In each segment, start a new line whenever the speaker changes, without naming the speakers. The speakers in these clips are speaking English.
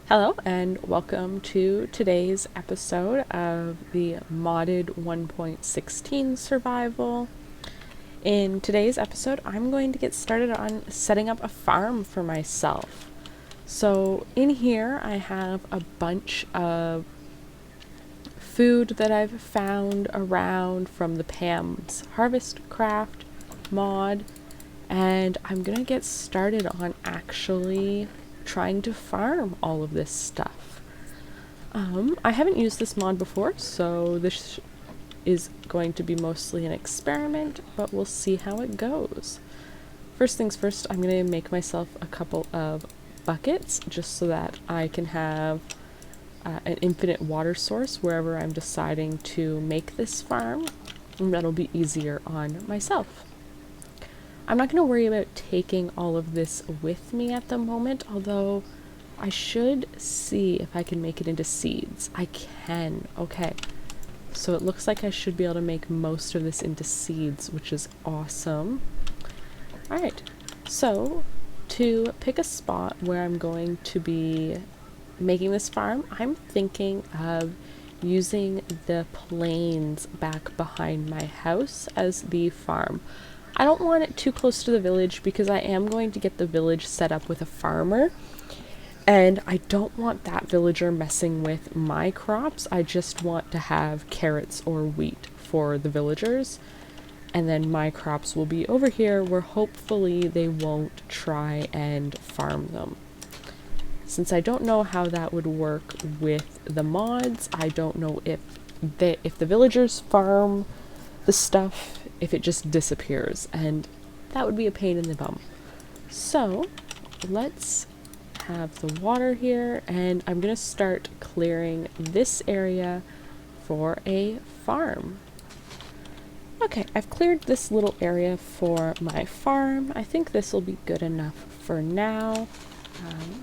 Hello and welcome to today's episode of the modded 1.16 survival. In today's episode, I'm going to get started on setting up a farm for myself. So in here, I have a bunch of food that I've found around from the Pam's Harvestcraft mod, and I'm gonna get started on actually trying to farm all of this stuff. I haven't used this mod before, so this is going to be mostly an experiment, but we'll see how it goes. First things first, I'm going to make myself a couple of buckets just so that I can have an infinite water source wherever I'm deciding to make this farm, and that'll be easier on myself. I'm not going to worry about taking all of this with me at the moment, although I should see if I can make it into seeds. I can. Okay. So it looks like I should be able to make most of this into seeds, which is awesome. Alright. So, to pick a spot where I'm going to be making this farm, I'm thinking of using the plains back behind my house as the farm. I don't want it too close to the village because I am going to get the village set up with a farmer, and I don't want that villager messing with my crops. I just want to have carrots or wheat for the villagers, and then my crops will be over here where hopefully they won't try and farm them. Since I don't know how that would work with the mods, I don't know if the villagers farm the stuff, if it just disappears, and that would be a pain in the bum. So let's have the water here, and I'm gonna start clearing this area for a farm. Okay, I've cleared this little area for my farm. I think this will be good enough for now.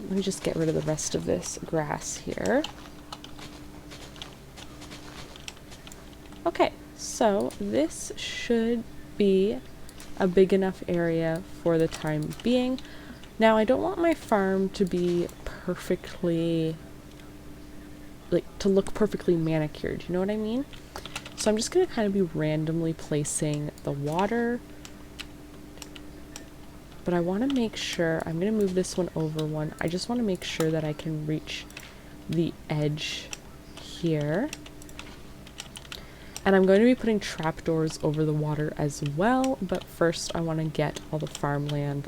Let me just get rid of the rest of this grass here. Okay, so this should be a big enough area for the time being. Now, I don't want my farm to be perfectly, to look perfectly manicured, you know what I mean? So I'm just going to kind of be randomly placing the water. But I want to make sure, I'm going to move this one over one. I just want to make sure that I can reach the edge here. And I'm going to be putting trapdoors over the water as well, but first I want to get all the farmland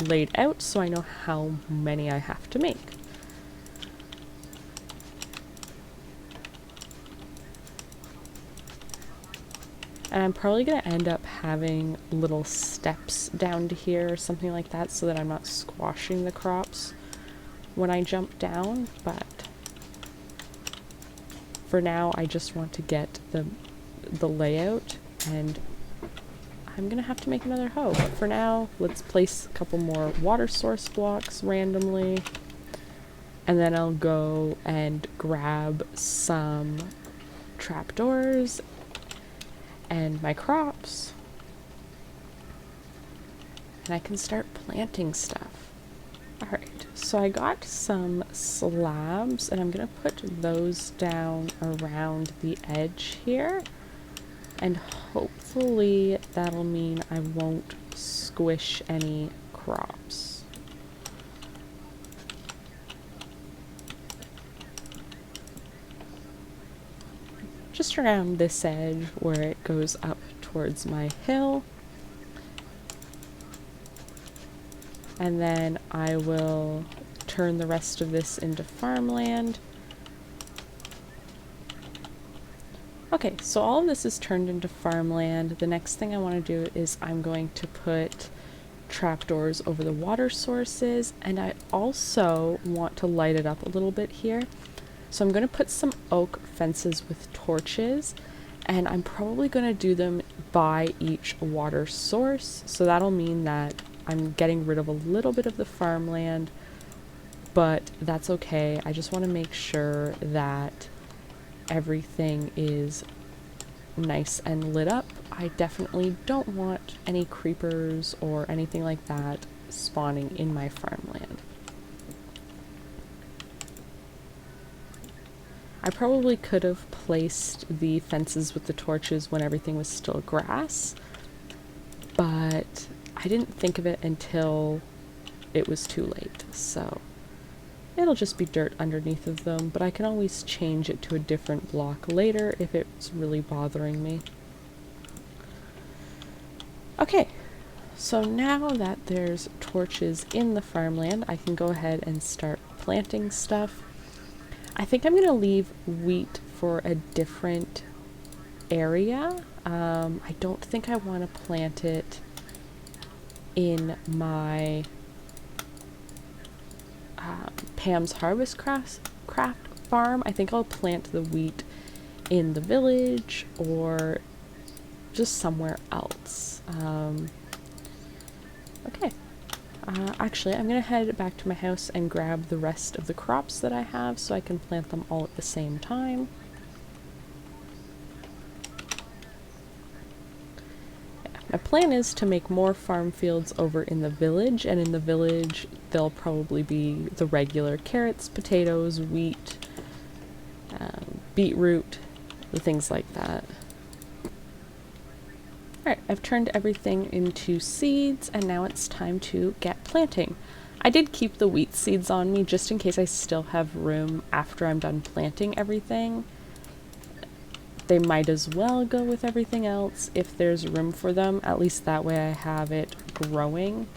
laid out so I know how many I have to make. And I'm probably going to end up having little steps down to here or something like that so that I'm not squashing the crops when I jump down, but for now I just want to get the layout, and I'm going to have to make another hoe. But for now, let's place a couple more water source blocks randomly, and then I'll go and grab some trapdoors and my crops, and I can start planting stuff. Alright, so I got some slabs, and I'm going to put those down around the edge here, and hopefully that'll mean I won't squish any crops. Just around this edge where it goes up towards my hill. And then I will turn the rest of this into farmland. Okay, so all of this is turned into farmland. The next thing I want to do is I'm going to put trapdoors over the water sources, and I also want to light it up a little bit here. So I'm going to put some oak fences with torches, and I'm probably going to do them by each water source. So that'll mean that I'm getting rid of a little bit of the farmland, but that's okay. I just want to make sure that everything is nice and lit up. I definitely don't want any creepers or anything like that spawning in my farmland. I probably could have placed the fences with the torches when everything was still grass, but I didn't think of it until it was too late, so it'll just be dirt underneath of them, but I can always change it to a different block later if it's really bothering me. Okay, so now that there's torches in the farmland, I can go ahead and start planting stuff. I think I'm going to leave wheat for a different area. I don't think I want to plant it in my Pam's Harvestcraft farm. I think I'll plant the wheat in the village or just somewhere else. Okay. Actually, I'm going to head back to my house and grab the rest of the crops that I have so I can plant them all at the same time. My plan is to make more farm fields over in the village, and in the village there'll probably be the regular carrots, potatoes, wheat, beetroot, the things like that. Alright, I've turned everything into seeds, and now it's time to get planting. I did keep the wheat seeds on me just in case I still have room after I'm done planting everything. They might as well go with everything else if there's room for them. At least that way I have it growing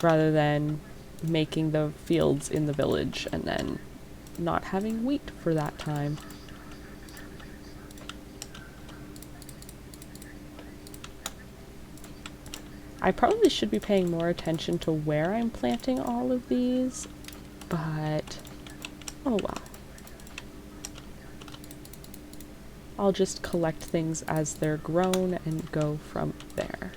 rather than making the fields in the village and then not having wheat for that time. I probably should be paying more attention to where I'm planting all of these, but oh well. I'll just collect things as they're grown and go from there.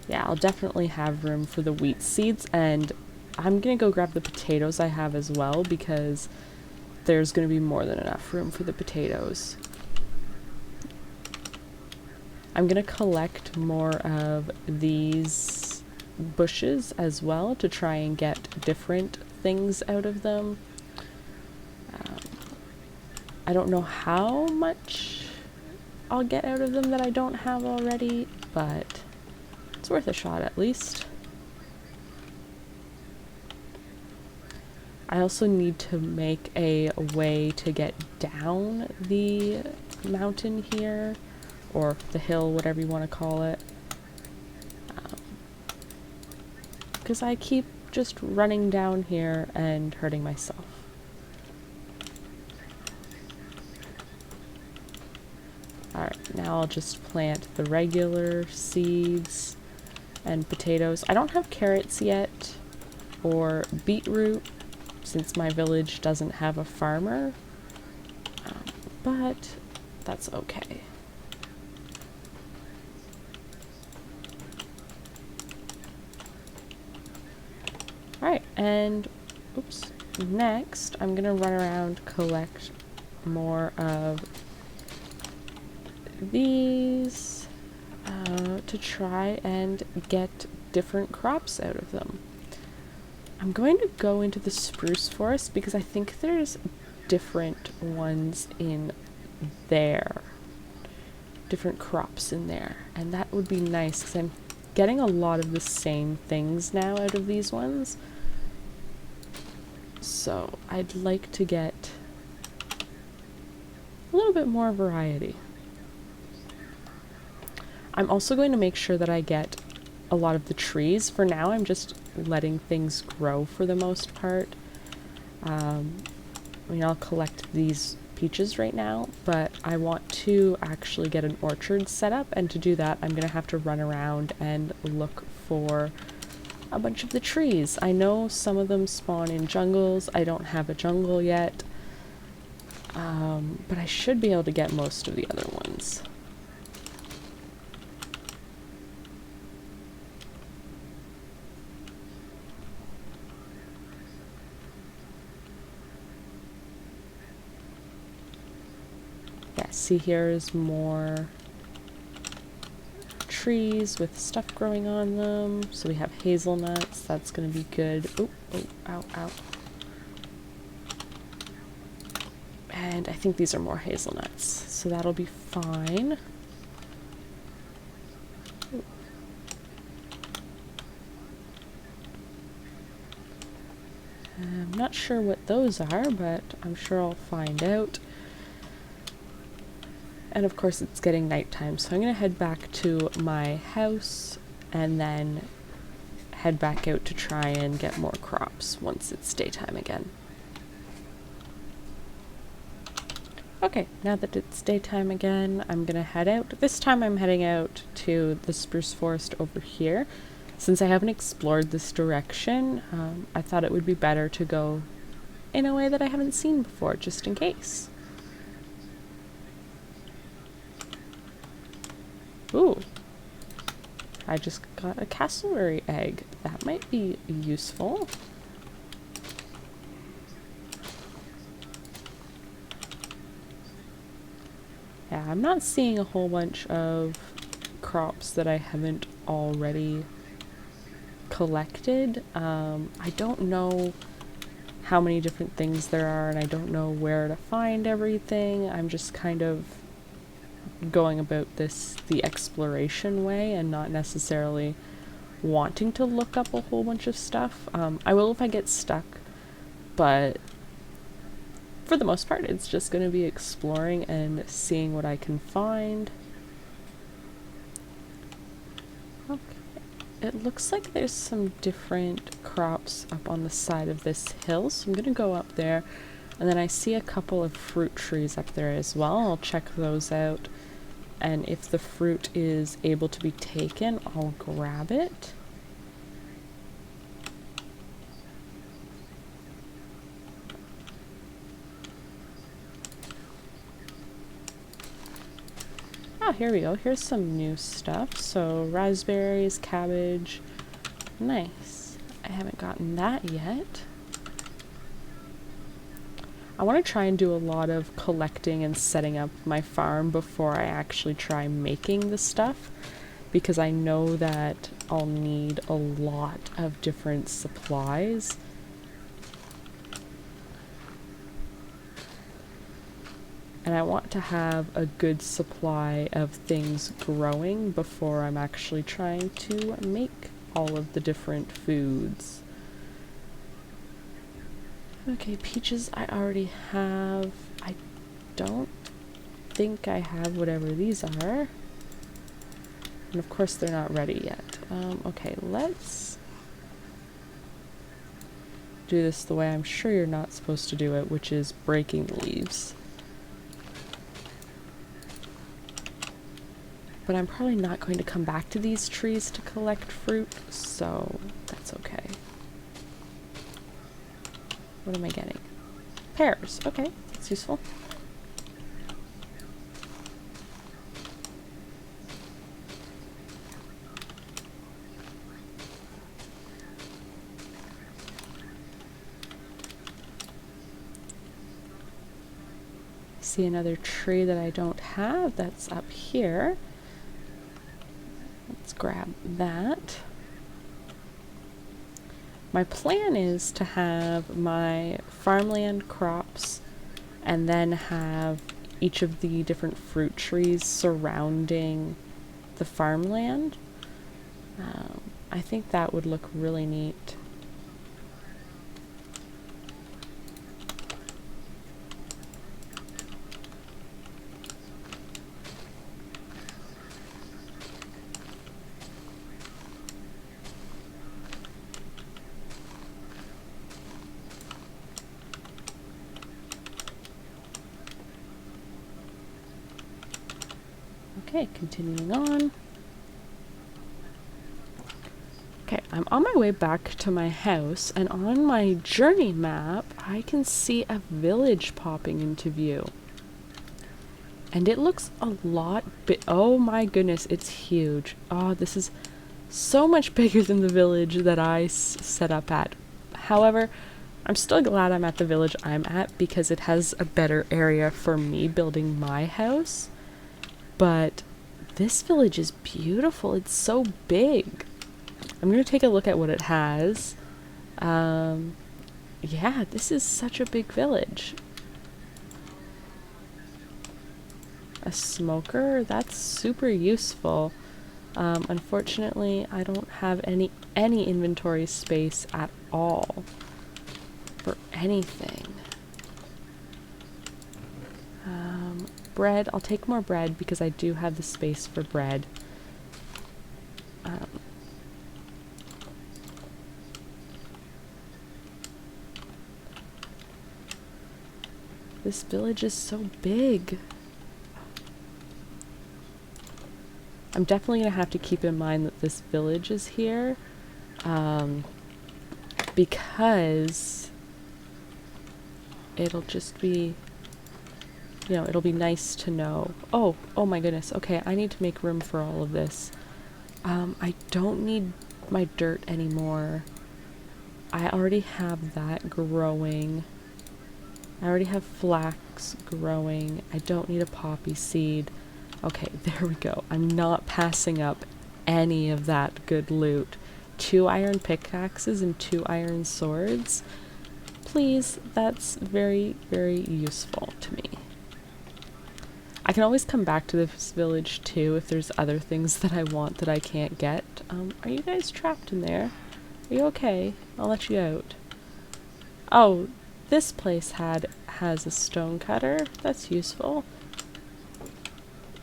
Yeah, I'll definitely have room for the wheat seeds, and I'm gonna go grab the potatoes I have as well because there's gonna be more than enough room for the potatoes. I'm gonna collect more of these bushes as well to try and get different things out of them. I don't know how much I'll get out of them that I don't have already, but it's worth a shot at least. I also need to make a way to get down the mountain here, or the hill, whatever you want to call it. Because I keep just running down here and hurting myself. Alright, now I'll just plant the regular seeds and potatoes. I don't have carrots yet, or beetroot, since my village doesn't have a farmer, but that's okay. Alright, and oops, next I'm gonna run around, collect more of these to try and get different crops out of them. I'm going to go into the spruce forest because I think there's different ones in there, different crops in there, and that would be nice because I'm getting a lot of the same things now out of these ones. So I'd like to get a little bit more variety. I'm also going to make sure that I get a lot of the trees. For now, I'm just letting things grow for the most part. I mean, I'll collect these peaches right now, but I want to actually get an orchard set up, and to do that, I'm going to have to run around and look for a bunch of the trees. I know some of them spawn in jungles. I don't have a jungle yet, but I should be able to get most of the other ones. Yeah, see, here's more trees with stuff growing on them. So we have hazelnuts. That's going to be good. Oh, ow, ow. And I think these are more hazelnuts, so that'll be fine. Ooh. I'm not sure what those are, but I'm sure I'll find out. And of course it's getting nighttime, so I'm going to head back to my house and then head back out to try and get more crops once it's daytime again. Okay, now that it's daytime again, I'm going to head out. This time I'm heading out to the spruce forest over here. Since I haven't explored this direction, I thought it would be better to go in a way that I haven't seen before, just in case. Ooh, I just got a cassowary egg. That might be useful. Yeah, I'm not seeing a whole bunch of crops that I haven't already collected. I don't know how many different things there are, and I don't know where to find everything. I'm just kind of going about this the exploration way and not necessarily wanting to look up a whole bunch of stuff. I will if I get stuck, but for the most part it's just going to be exploring and seeing what I can find. Okay, it looks like there's some different crops up on the side of this hill, so I'm going to go up there, and then I see a couple of fruit trees up there as well. I'll check those out, and if the fruit is able to be taken, I'll grab it. Oh, here we go. Here's some new stuff. So raspberries, cabbage. Nice. I haven't gotten that yet. I want to try and do a lot of collecting and setting up my farm before I actually try making the stuff, because I know that I'll need a lot of different supplies. And I want to have a good supply of things growing before I'm actually trying to make all of the different foods. Okay, peaches I already have. I don't think I have whatever these are. And of course they're not ready yet. Okay, let's do this the way I'm sure you're not supposed to do it, which is breaking the leaves. But I'm probably not going to come back to these trees to collect fruit, so that's okay. What am I getting? Pears. Okay, that's useful. See another tree that I don't have that's up here. Let's grab that. My plan is to have my farmland crops and then have each of the different fruit trees surrounding the farmland. I think that would look really neat. Okay, continuing on. Okay, I'm on my way back to my house, and on my journey map, I can see a village popping into view. And it looks a lot big. Oh my goodness, it's huge. Oh, this is so much bigger than the village that I set up at. However, I'm still glad I'm at the village I'm at because it has a better area for me building my house. But this village is beautiful. It's so big. I'm going to take a look at what it has. Yeah, this is such a big village. A smoker? That's super useful. Unfortunately, I don't have any inventory space at all for anything. Bread. I'll take more bread because I do have the space for bread. This village is so big. I'm definitely going to have to keep in mind that this village is here, because it'll just be, you know, it'll be nice to know. Oh my goodness. Okay, I need to make room for all of this. I don't need my dirt anymore. I already have that growing. I already have flax growing. I don't need a poppy seed. Okay, there we go. I'm not passing up any of that good loot. 2 iron pickaxes and 2 iron swords. Please, that's very, very useful to me. I can always come back to this village too if there's other things that I want that I can't get. Are you guys trapped in there? Are you okay? I'll let you out. Oh, this place has a stone cutter. That's useful.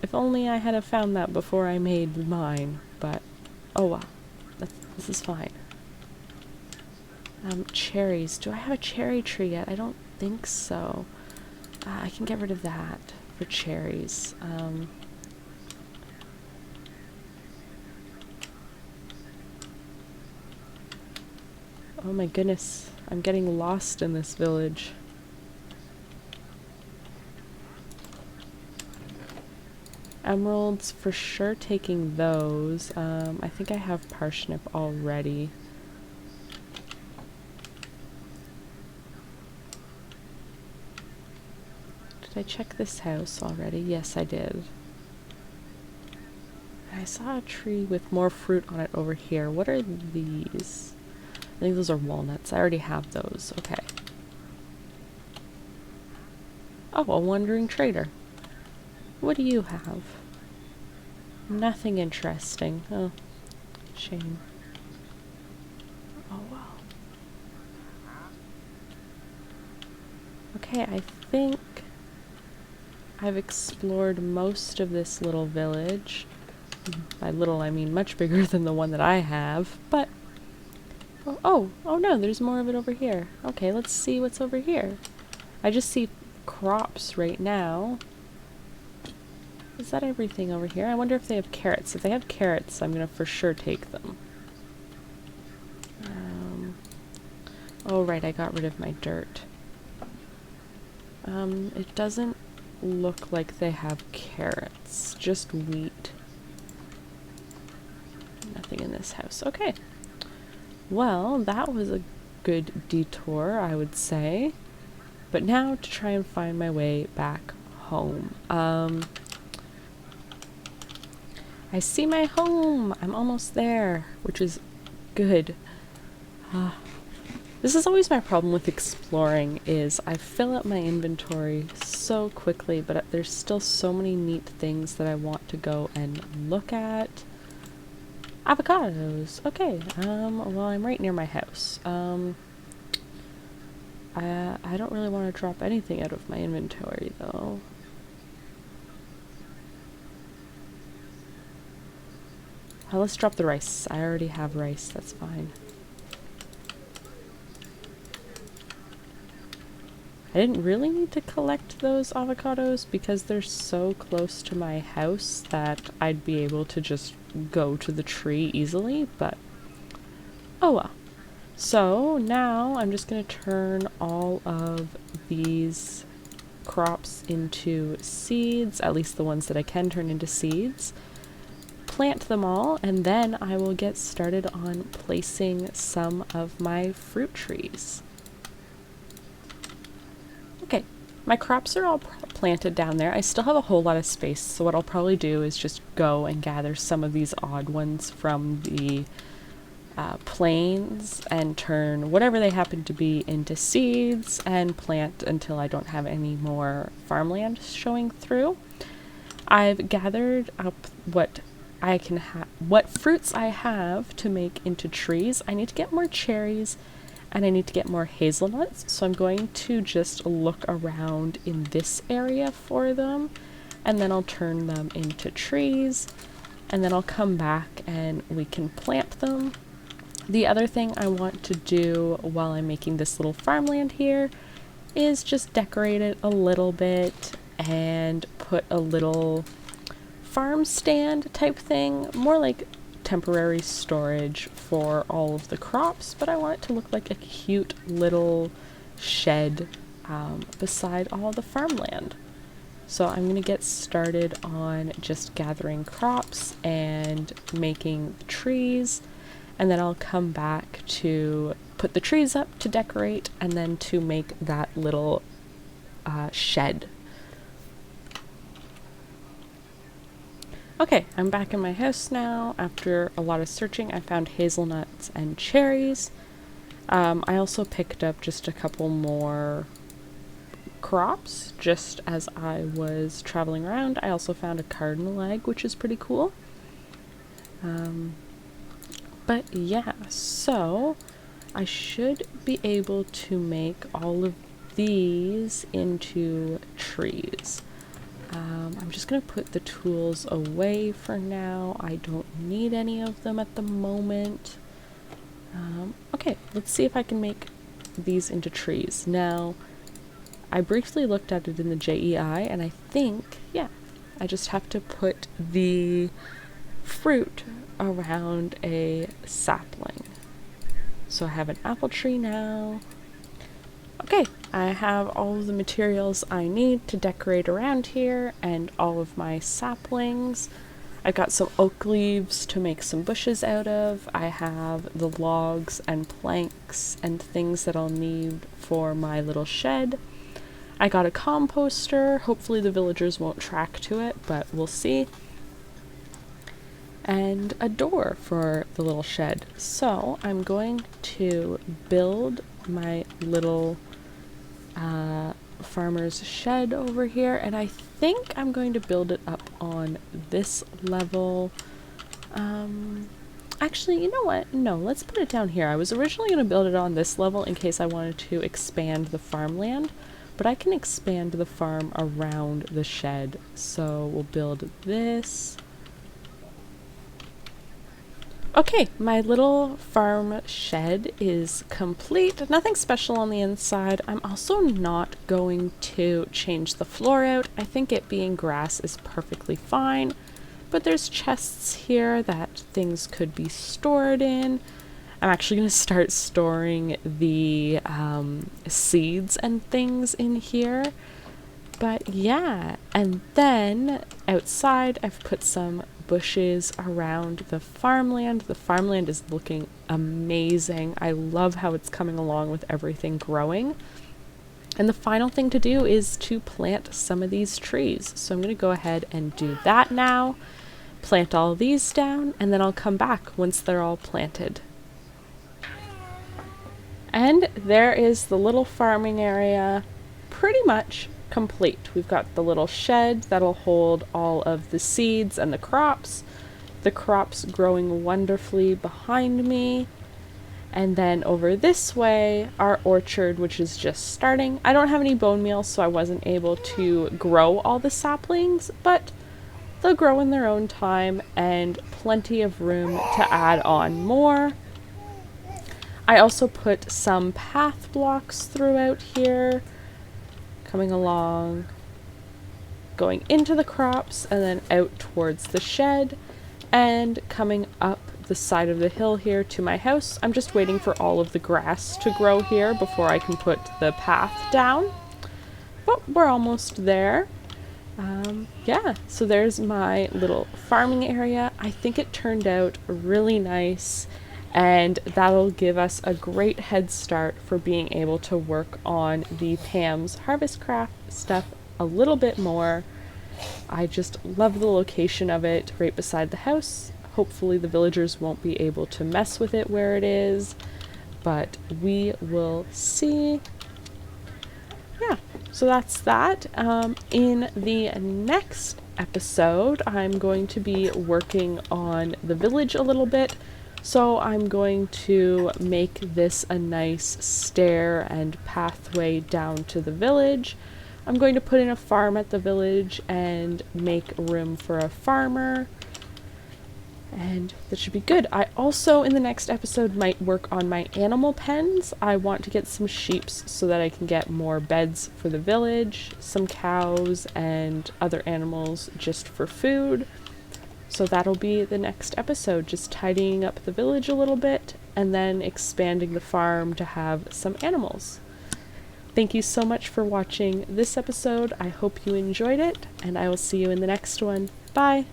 If only I had have found that before I made mine, but oh well. This is fine. Cherries. Do I have a cherry tree yet? I don't think so. I can get rid of that for cherries. Oh my goodness. I'm getting lost in this village. Emeralds, for sure taking those. I think I have parsnip already. Did I check this house already? Yes, I did. I saw a tree with more fruit on it over here. What are these? I think those are walnuts. I already have those. Okay. Oh, a wandering trader. What do you have? Nothing interesting. Oh, shame. Oh, well. Okay, I think I've explored most of this little village. By little, I mean much bigger than the one that I have, but... Oh no, there's more of it over here. Okay, let's see what's over here. I just see crops right now. Is that everything over here? I wonder if they have carrots. If they have carrots, I'm gonna for sure take them. Oh right, I got rid of my dirt. It doesn't look like they have carrots, just wheat. Nothing in this house. Okay. Well, that was a good detour, I would say. But now to try and find my way back home. I see my home! I'm almost there, which is good. This is always my problem with exploring, is I fill up my inventory so quickly, but there's still so many neat things that I want to go and look at. Avocados! Okay, well, I'm right near my house. I don't really want to drop anything out of my inventory, though. Let's drop the rice. I already have rice, that's fine. I didn't really need to collect those avocados because they're so close to my house that I'd be able to just go to the tree easily, but oh well. So now I'm just going to turn all of these crops into seeds, at least the ones that I can turn into seeds. Plant them all, and then I will get started on placing some of my fruit trees. Okay, my crops are all planted down there. I still have a whole lot of space, so what I'll probably do is just go and gather some of these odd ones from the plains and turn whatever they happen to be into seeds and plant until I don't have any more farmland showing through. I've gathered up what fruits I have to make into trees. I need to get more cherries and I need to get more hazelnuts, so I'm going to just look around in this area for them, and then I'll turn them into trees, and then I'll come back and we can plant them. The other thing I want to do while I'm making this little farmland here is just decorate it a little bit and put a little farm stand type thing, more like temporary storage for all of the crops, but I want it to look like a cute little shed beside all the farmland. So I'm going to get started on just gathering crops and making the trees, and then I'll come back to put the trees up to decorate and then to make that little shed. Okay, I'm back in my house now. After a lot of searching, I found hazelnuts and cherries. I also picked up just a couple more crops just as I was traveling around. I also found a cardinal egg, which is pretty cool. But yeah, so I should be able to make all of these into trees. I'm just going to put the tools away for now. I don't need any of them at the moment. Okay, let's see if I can make these into trees. Now, I briefly looked at it in the JEI, and I think, yeah, I just have to put the fruit around a sapling. So I have an apple tree now. Okay, I have all of the materials I need to decorate around here and all of my saplings. I got some oak leaves to make some bushes out of. I have the logs and planks and things that I'll need for my little shed. I got a composter. Hopefully the villagers won't track to it, but we'll see. And a door for the little shed. So I'm going to build my little farmer's shed over here, and I think I'm going to build it up on this level. Actually, you know what? No, let's put it down here. I was originally going to build it on this level in case I wanted to expand the farmland, but I can expand the farm around the shed. So we'll build this. Okay, my little farm shed is complete. Nothing special on the inside. I'm also not going to change the floor out. I think it being grass is perfectly fine, but there's chests here that things could be stored in. I'm actually going to start storing the seeds and things in here. But yeah, and then outside I've put some bushes around the farmland. The farmland is looking amazing. I love how it's coming along with everything growing. And the final thing to do is to plant some of these trees. So I'm going to go ahead and do that now. Plant all these down, and then I'll come back once they're all planted. And there is the little farming area pretty much complete. We've got the little shed that'll hold all of the seeds and the crops growing wonderfully behind me, and then over this way our orchard, which is just starting. I don't have any bone meal, so I wasn't able to grow all the saplings, but they'll grow in their own time and plenty of room to add on more. I also put some path blocks throughout here, coming along, going into the crops, and then out towards the shed, and coming up the side of the hill here to my house. I'm just waiting for all of the grass to grow here before I can put the path down. But we're almost there. Yeah, so there's my little farming area. I think it turned out really nice, and that'll give us a great head start for being able to work on the Pam's Harvestcraft stuff a little bit more. I just love the location of it right beside the house. Hopefully the villagers won't be able to mess with it where it is, but we will see. Yeah, so that's that. In the next episode, I'm going to be working on the village a little bit. So I'm going to make this a nice stair and pathway down to the village. I'm going to put in a farm at the village and make room for a farmer. And that should be good. I also, in the next episode, might work on my animal pens. I want to get some sheeps so that I can get more beds for the village, some cows, and other animals just for food. So that'll be the next episode, just tidying up the village a little bit and then expanding the farm to have some animals. Thank you so much for watching this episode. I hope you enjoyed it, and I will see you in the next one. Bye!